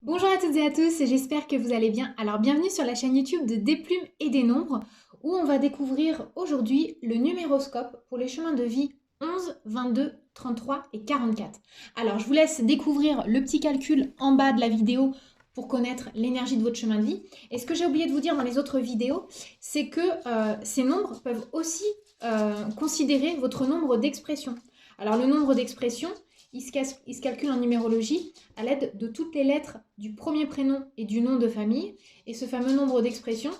Bonjour à toutes et à tous, j'espère que vous allez bien. Alors bienvenue sur la chaîne YouTube de Des Plumes et des Nombres où on va découvrir aujourd'hui le numéroscope pour les chemins de vie 11, 22, 33 et 44. Alors je vous laisse découvrir le petit calcul en bas de la vidéo pour connaître l'énergie de votre chemin de vie. Et ce que j'ai oublié de vous dire dans les autres vidéos, c'est que ces nombres peuvent aussi considérer votre nombre d'expressions. Alors le nombre d'expressions, il se calcule en numérologie à l'aide de toutes les lettres du premier prénom et du nom de famille. Et ce fameux nombre d'expressions,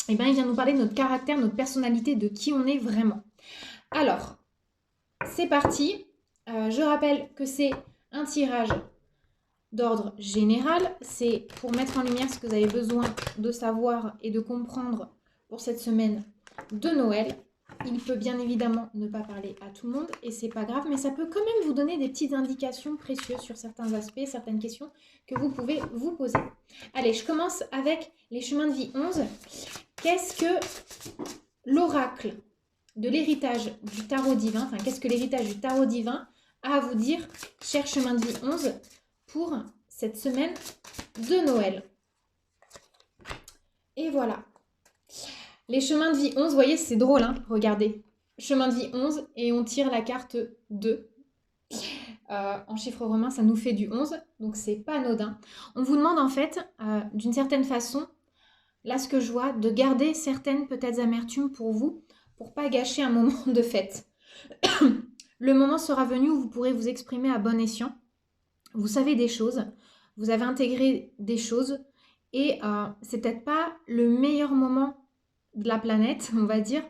eh ben, il vient nous parler de notre caractère, notre personnalité, de qui on est vraiment. Alors, c'est parti. Je rappelle que c'est un tirage d'ordre général. C'est pour mettre en lumière ce que vous avez besoin de savoir et de comprendre pour cette semaine de Noël. Il peut bien évidemment ne pas parler à tout le monde et c'est pas grave, mais ça peut quand même vous donner des petites indications précieuses sur certains aspects, certaines questions que vous pouvez vous poser. Allez, je commence avec les chemins de vie 11. Qu'est-ce que l'oracle de l'héritage du tarot divin, enfin qu'est-ce que l'héritage du tarot divin a à vous dire, cher chemin de vie 11, pour cette semaine de Noël? Et voilà. Les chemins de vie 11, vous voyez, c'est drôle, hein, regardez. Chemin de vie 11 et on tire la carte 2. En chiffre romain, ça nous fait du 11, donc c'est pas anodin. On vous demande en fait, d'une certaine façon, là ce que je vois, de garder certaines peut-être amertumes pour vous, pour pas gâcher un moment de fête. Le moment sera venu où vous pourrez vous exprimer à bon escient. Vous savez des choses, vous avez intégré des choses, et c'est peut-être pas le meilleur moment de la planète, on va dire,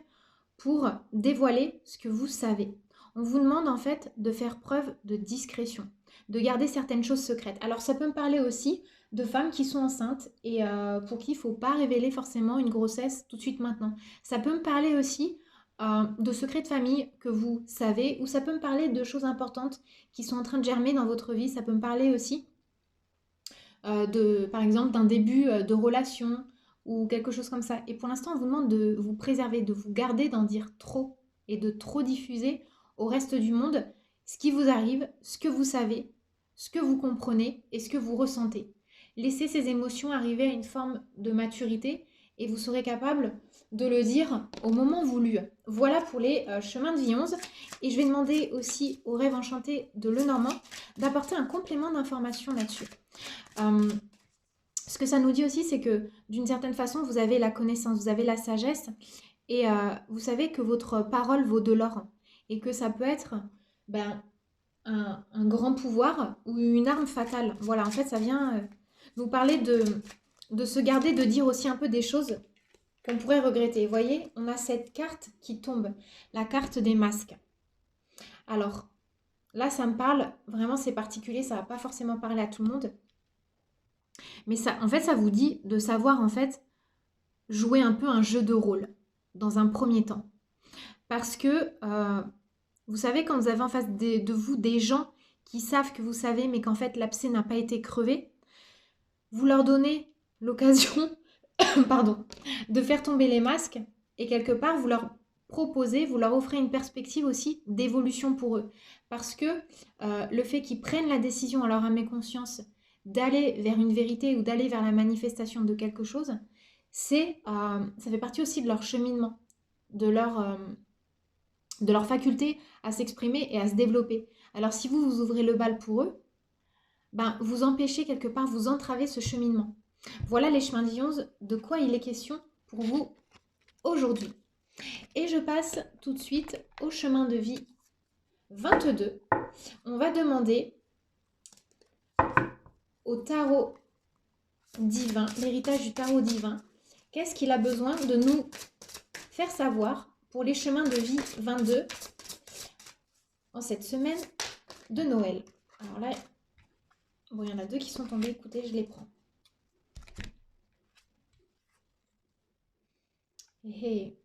pour dévoiler ce que vous savez. On vous demande en fait de faire preuve de discrétion, de garder certaines choses secrètes. Alors ça peut me parler aussi de femmes qui sont enceintes et pour qui il ne faut pas révéler forcément une grossesse tout de suite maintenant. Ça peut me parler aussi de secrets de famille que vous savez, ou ça peut me parler de choses importantes qui sont en train de germer dans votre vie. Ça peut me parler aussi par exemple, d'un début de relation ou quelque chose comme ça. Et pour l'instant, on vous demande de vous préserver, de vous garder d'en dire trop et de trop diffuser au reste du monde ce qui vous arrive, ce que vous savez, ce que vous comprenez et ce que vous ressentez. Laissez ces émotions arriver à une forme de maturité et vous serez capable de le dire au moment voulu. Voilà pour les chemins de vie 11. Et je vais demander aussi au rêve enchanté de Lenormand d'apporter un complément d'information là-dessus. Ce que ça nous dit aussi, c'est que d'une certaine façon, vous avez la connaissance, vous avez la sagesse, et vous savez que votre parole vaut de l'or, et que ça peut être ben, un grand pouvoir ou une arme fatale. Voilà, en fait, ça vient nous parler de se garder, de dire aussi un peu des choses qu'on pourrait regretter. Vous voyez, on a cette carte qui tombe, la carte des masques. Alors, là, ça me parle, vraiment, c'est particulier, ça ne va pas forcément parler à tout le monde. Mais ça, en fait, ça vous dit de savoir en fait jouer un peu un jeu de rôle dans un premier temps. Parce que vous savez, quand vous avez en face de vous des gens qui savent que vous savez, mais qu'en fait l'abcès n'a pas été crevé, vous leur donnez l'occasion, pardon, de faire tomber les masques et quelque part vous leur proposez, vous leur offrez une perspective aussi d'évolution pour eux. Parce que le fait qu'ils prennent la décision, alors à mes consciences, d'aller vers une vérité ou d'aller vers la manifestation de quelque chose, ça fait partie aussi de leur cheminement, de leur faculté à s'exprimer et à se développer. Alors si vous, vous ouvrez le bal pour eux, ben, vous empêchez quelque part, vous entravez ce cheminement. Voilà les chemins de vie 11, de quoi il est question pour vous aujourd'hui. Et je passe tout de suite au chemin de vie 22. On va demander au tarot divin, l'héritage du tarot divin, qu'est-ce qu'il a besoin de nous faire savoir pour les chemins de vie 22 en cette semaine de Noël. Alors là, bon, il y en a deux qui sont tombés, écoutez, je les prends. Hey.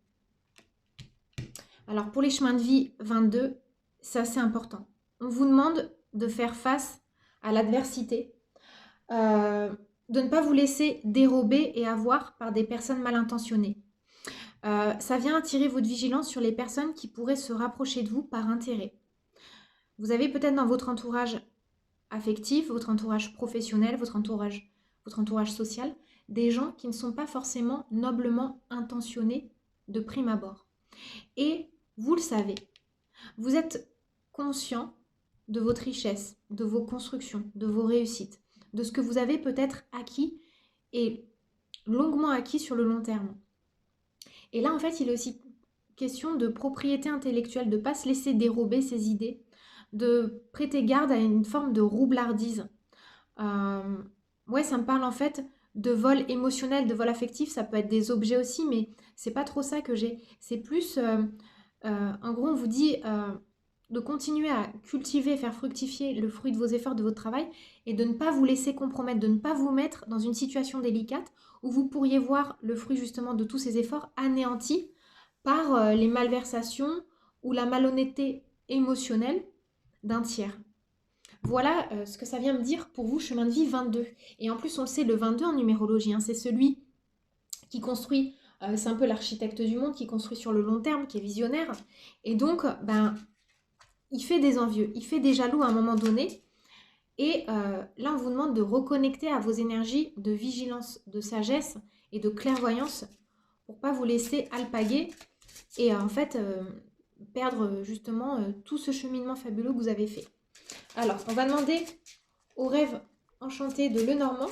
Alors pour les chemins de vie 22, c'est assez important. On vous demande de faire face à l'adversité, de ne pas vous laisser dérober et avoir par des personnes mal intentionnées. Ça vient attirer votre vigilance sur les personnes qui pourraient se rapprocher de vous par intérêt. Vous avez peut-être dans votre entourage affectif, votre entourage professionnel, votre entourage social, des gens qui ne sont pas forcément noblement intentionnés de prime abord. Et vous le savez, vous êtes conscient de votre richesse, de vos constructions, de vos réussites, de ce que vous avez peut-être acquis et longuement acquis sur le long terme. Et là, en fait, il est aussi question de propriété intellectuelle, de ne pas se laisser dérober ses idées, de prêter garde à une forme de roublardise. Ouais, ça me parle en fait de vol émotionnel, de vol affectif, ça peut être des objets aussi, mais c'est pas trop ça que j'ai. C'est plus, en gros, on vous dit de continuer à cultiver, faire fructifier le fruit de vos efforts, de votre travail, et de ne pas vous laisser compromettre, de ne pas vous mettre dans une situation délicate où vous pourriez voir le fruit justement de tous ces efforts anéanti par les malversations ou la malhonnêteté émotionnelle d'un tiers. Voilà ce que ça vient me dire pour vous, chemin de vie 22. Et en plus, on le sait, le 22 en numérologie, hein, c'est celui qui construit, c'est un peu l'architecte du monde, qui construit sur le long terme, qui est visionnaire. Et donc, il fait des envieux, il fait des jaloux à un moment donné. Et là, on vous demande de reconnecter à vos énergies de vigilance, de sagesse et de clairvoyance pour ne pas vous laisser alpaguer et en fait perdre justement tout ce cheminement fabuleux que vous avez fait. Alors, on va demander au rêve enchanté de Lenormand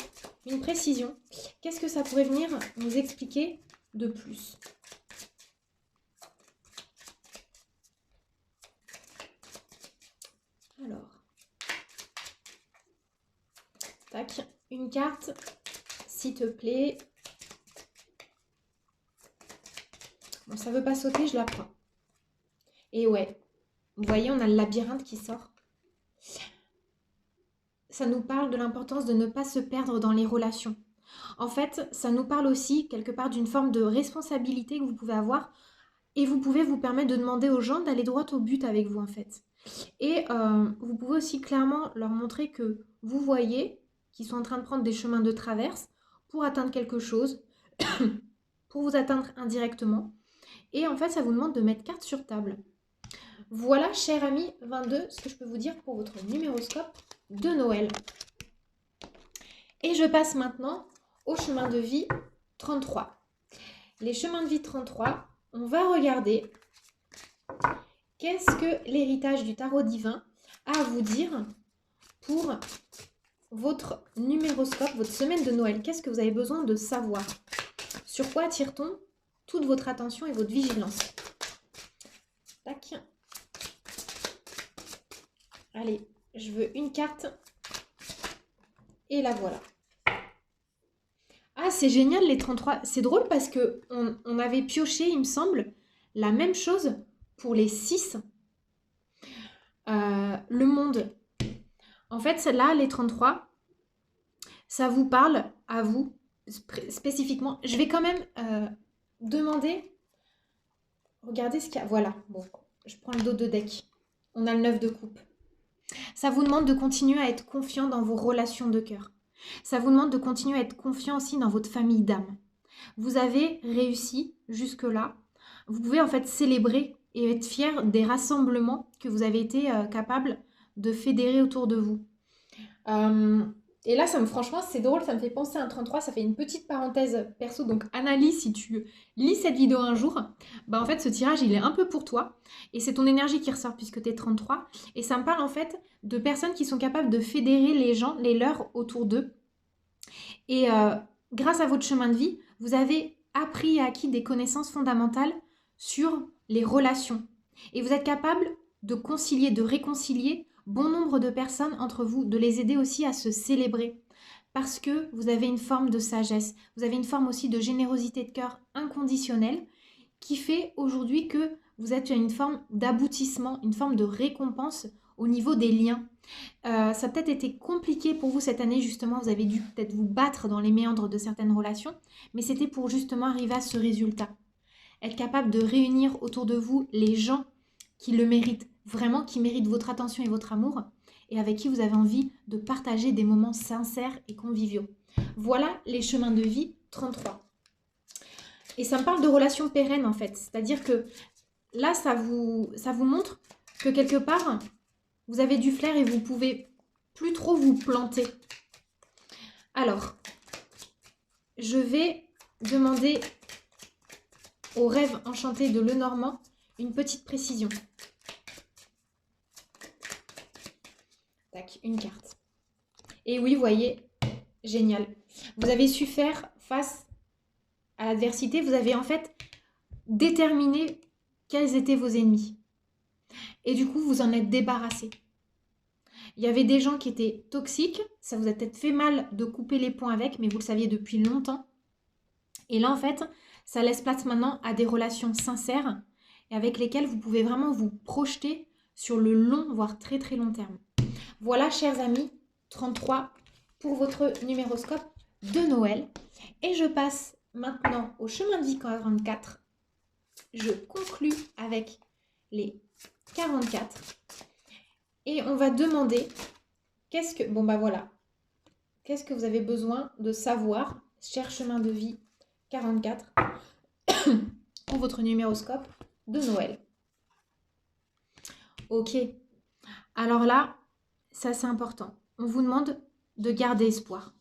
une précision. Qu'est-ce que ça pourrait venir nous expliquer de plus? Alors, tac, une carte, s'il te plaît. Bon, ça veut pas sauter, je la prends. Et ouais, vous voyez, on a le labyrinthe qui sort. Ça nous parle de l'importance de ne pas se perdre dans les relations. En fait, ça nous parle aussi quelque part d'une forme de responsabilité que vous pouvez avoir et vous pouvez vous permettre de demander aux gens d'aller droit au but avec vous en fait. Et vous pouvez aussi clairement leur montrer que vous voyez qu'ils sont en train de prendre des chemins de traverse pour atteindre quelque chose, pour vous atteindre indirectement. Et en fait, ça vous demande de mettre carte sur table. Voilà, cher ami 22, ce que je peux vous dire pour votre numéroscope de Noël. Et je passe maintenant au chemin de vie 33. Les chemins de vie 33, on va regarder qu'est-ce que l'héritage du tarot divin a à vous dire pour votre numéroscope, votre semaine de Noël. Qu'est-ce que vous avez besoin de savoir? Sur quoi attire-t-on toute votre attention et votre vigilance? Tac. Allez, je veux une carte. Et la voilà. Ah, c'est génial les 33. C'est drôle parce qu'on avait pioché, il me semble, la même chose pour les 6. Le monde. En fait, celle-là, les 33, ça vous parle à vous spécifiquement. Je vais quand même demander... Regardez ce qu'il y a. Voilà, bon, je prends le dos de deck. On a le 9 de coupe. Ça vous demande de continuer à être confiant dans vos relations de cœur. Ça vous demande de continuer à être confiant aussi dans votre famille d'âme. Vous avez réussi jusque-là. Vous pouvez en fait célébrer et être fier des rassemblements que vous avez été capable de fédérer autour de vous. Et là, franchement, c'est drôle, ça me fait penser à un 33, ça fait une petite parenthèse perso. Donc, analyse si tu lis cette vidéo un jour. En fait, ce tirage, il est un peu pour toi. Et c'est ton énergie qui ressort puisque tu es 33. Et ça me parle en fait de personnes qui sont capables de fédérer les gens, les leurs autour d'eux. Et grâce à votre chemin de vie, vous avez appris et acquis des connaissances fondamentales sur les relations. Et vous êtes capable de concilier, de réconcilier bon nombre de personnes entre vous, de les aider aussi à se célébrer. Parce que vous avez une forme de sagesse, vous avez une forme aussi de générosité de cœur inconditionnelle qui fait aujourd'hui que vous êtes à une forme d'aboutissement, une forme de récompense au niveau des liens. Ça a peut-être été compliqué pour vous cette année, justement, vous avez dû peut-être vous battre dans les méandres de certaines relations, mais c'était pour justement arriver à ce résultat. Être capable de réunir autour de vous les gens qui le méritent, vraiment qui méritent votre attention et votre amour, et avec qui vous avez envie de partager des moments sincères et conviviaux. Voilà les chemins de vie 33. Et ça me parle de relations pérennes en fait, c'est-à-dire que là, ça vous montre que quelque part, vous avez du flair et vous pouvez plus trop vous planter. Alors, je vais demander au rêve enchanté de Lenormand une petite précision. Tac, une carte. Et oui, vous voyez, génial. Vous avez su faire face à l'adversité. Vous avez en fait déterminé quels étaient vos ennemis. Et du coup, vous en êtes débarrassé. Il y avait des gens qui étaient toxiques. Ça vous a peut-être fait mal de couper les ponts avec, mais vous le saviez depuis longtemps. Et là, en fait, ça laisse place maintenant à des relations sincères et avec lesquelles vous pouvez vraiment vous projeter sur le long, voire très très long terme. Voilà, chers amis, 33 pour votre numéroscope de Noël. Et je passe maintenant au chemin de vie 44. Je conclus avec les 44. Et on va demander, bon bah voilà, qu'est-ce que vous avez besoin de savoir, cher chemin de vie 44, pour votre numéroscope de Noël. Ok, alors là, ça c'est important. On vous demande de garder espoir.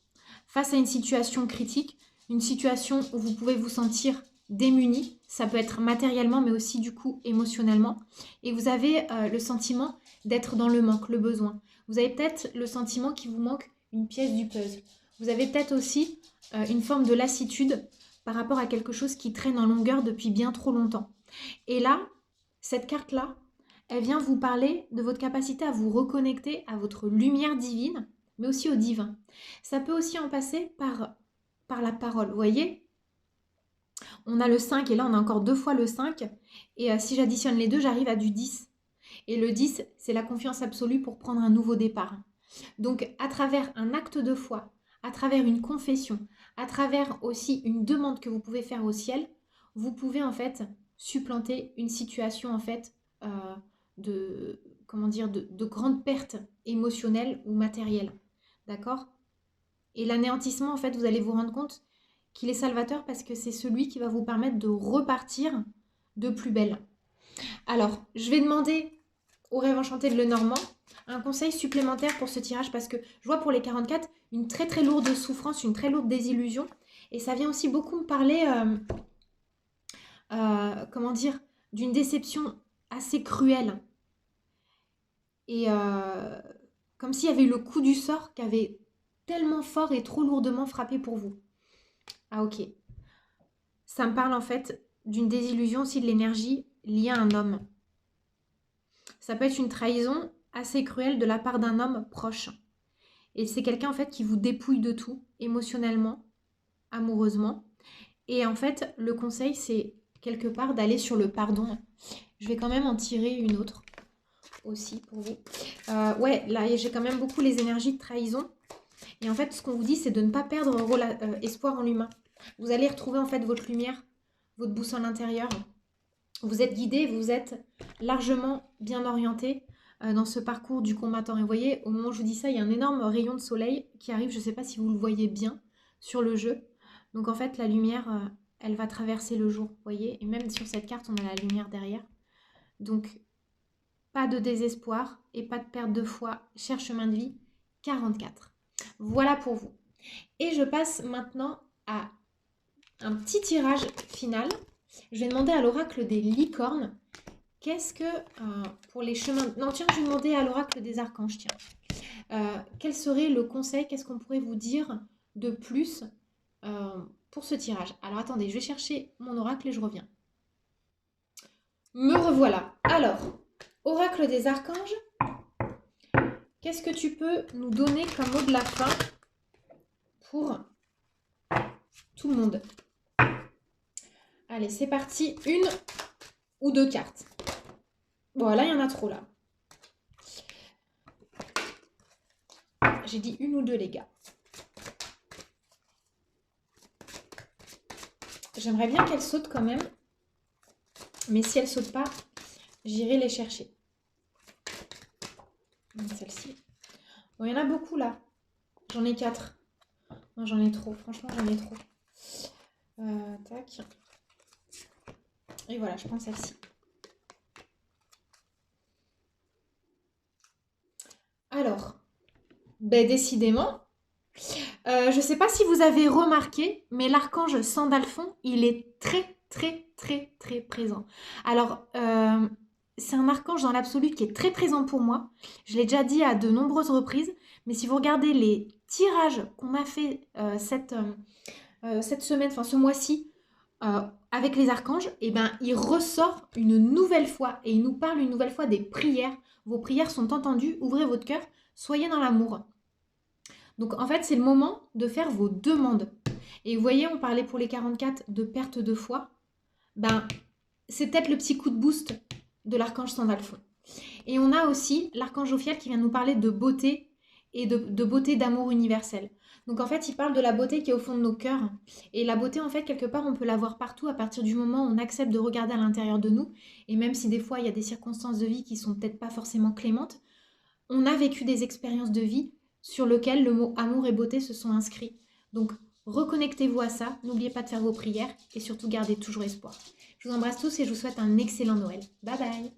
Face à une situation critique, une situation où vous pouvez vous sentir démuni, ça peut être matériellement mais aussi du coup émotionnellement, et vous avez le sentiment d'être dans le manque, le besoin. Vous avez peut-être le sentiment qu'il vous manque une pièce du puzzle. Vous avez peut-être aussi une forme de lassitude par rapport à quelque chose qui traîne en longueur depuis bien trop longtemps. Et là, cette carte-là, elle vient vous parler de votre capacité à vous reconnecter à votre lumière divine, mais aussi au divin. Ça peut aussi en passer par la parole. Vous voyez, on a le 5 et là on a encore 2 fois le 5. Et si j'additionne les deux, j'arrive à du 10. Et le 10, c'est la confiance absolue pour prendre un nouveau départ. Donc à travers un acte de foi, à travers une confession, à travers aussi une demande que vous pouvez faire au ciel, vous pouvez en fait supplanter une situation en fait de grande perte émotionnelle ou matérielle. D'accord? Et l'anéantissement, en fait, vous allez vous rendre compte qu'il est salvateur parce que c'est celui qui va vous permettre de repartir de plus belle. Alors, je vais demander au rêve enchanté de Lenormand un conseil supplémentaire pour ce tirage parce que je vois pour les 44 une très très lourde souffrance, une très lourde désillusion. Et ça vient aussi beaucoup me parler, comment dire, d'une déception assez cruelle. Et comme s'il y avait eu le coup du sort qui avait tellement fort et trop lourdement frappé pour vous. Ah ok. Ça me parle en fait d'une désillusion aussi de l'énergie liée à un homme. Ça peut être une trahison assez cruelle de la part d'un homme proche. Et c'est quelqu'un en fait qui vous dépouille de tout, émotionnellement, amoureusement. Et en fait, le conseil, c'est quelque part d'aller sur le pardon. Je vais quand même en tirer une autre aussi pour vous. Ouais, là, j'ai quand même beaucoup les énergies de trahison. Et en fait, ce qu'on vous dit, c'est de ne pas perdre espoir en l'humain. Vous allez retrouver en fait votre lumière, votre boussole intérieure. Vous êtes guidé, vous êtes largement bien orienté dans ce parcours du combattant. Et vous voyez, au moment où je vous dis ça, il y a un énorme rayon de soleil qui arrive. Je ne sais pas si vous le voyez bien sur le jeu. Donc en fait, la lumière, elle va traverser le jour, vous voyez. Et même sur cette carte, on a la lumière derrière. Donc, pas de désespoir et pas de perte de foi. Cher chemin de vie, 44. Voilà pour vous. Et je passe maintenant à un petit tirage final. Je vais demander à l'oracle des licornes, qu'est-ce que pour les chemins... Non, tiens, je vais demander à l'oracle des archanges, tiens. Quel serait le conseil, qu'est-ce qu'on pourrait vous dire de plus pour ce tirage? Alors, attendez, je vais chercher mon oracle et je reviens. Me revoilà. Alors, oracle des archanges, qu'est-ce que tu peux nous donner comme mot de la fin pour tout le monde? Allez, c'est parti. Une ou deux cartes. Bon, là, il y en a trop, là. J'ai dit une ou deux, les gars. J'aimerais bien qu'elle saute quand même. Mais si elle saute pas, j'irai les chercher. Celle-ci. Bon, il y en a beaucoup, là. J'en ai 4. Non, j'en ai trop. Franchement, j'en ai trop. Tac. Et voilà, je prends celle-ci. Alors, Ben décidément. Je ne sais pas si vous avez remarqué, mais l'archange Sandalphon, il est très, très, très, très présent. Alors, c'est un archange dans l'absolu qui est très présent pour moi. Je l'ai déjà dit à de nombreuses reprises, mais si vous regardez les tirages qu'on a fait cette semaine, enfin ce mois-ci, avec les archanges, eh ben, il ressort une nouvelle fois et il nous parle une nouvelle fois des prières. Vos prières sont entendues, ouvrez votre cœur, soyez dans l'amour. Donc en fait, c'est le moment de faire vos demandes. Et vous voyez, on parlait pour les 44 de perte de foi. Ben, c'est peut-être le petit coup de boost de l'archange Sandalphon. Et on a aussi l'archange Ophiel qui vient nous parler de beauté et de beauté d'amour universel. Donc en fait, il parle de la beauté qui est au fond de nos cœurs. Et la beauté, en fait, quelque part, on peut la voir partout à partir du moment où on accepte de regarder à l'intérieur de nous. Et même si des fois, il y a des circonstances de vie qui sont peut-être pas forcément clémentes, on a vécu des expériences de vie sur lesquelles le mot amour et beauté se sont inscrits. Donc, reconnectez-vous à ça, n'oubliez pas de faire vos prières et surtout gardez toujours espoir. Je vous embrasse tous et je vous souhaite un excellent Noël. Bye bye!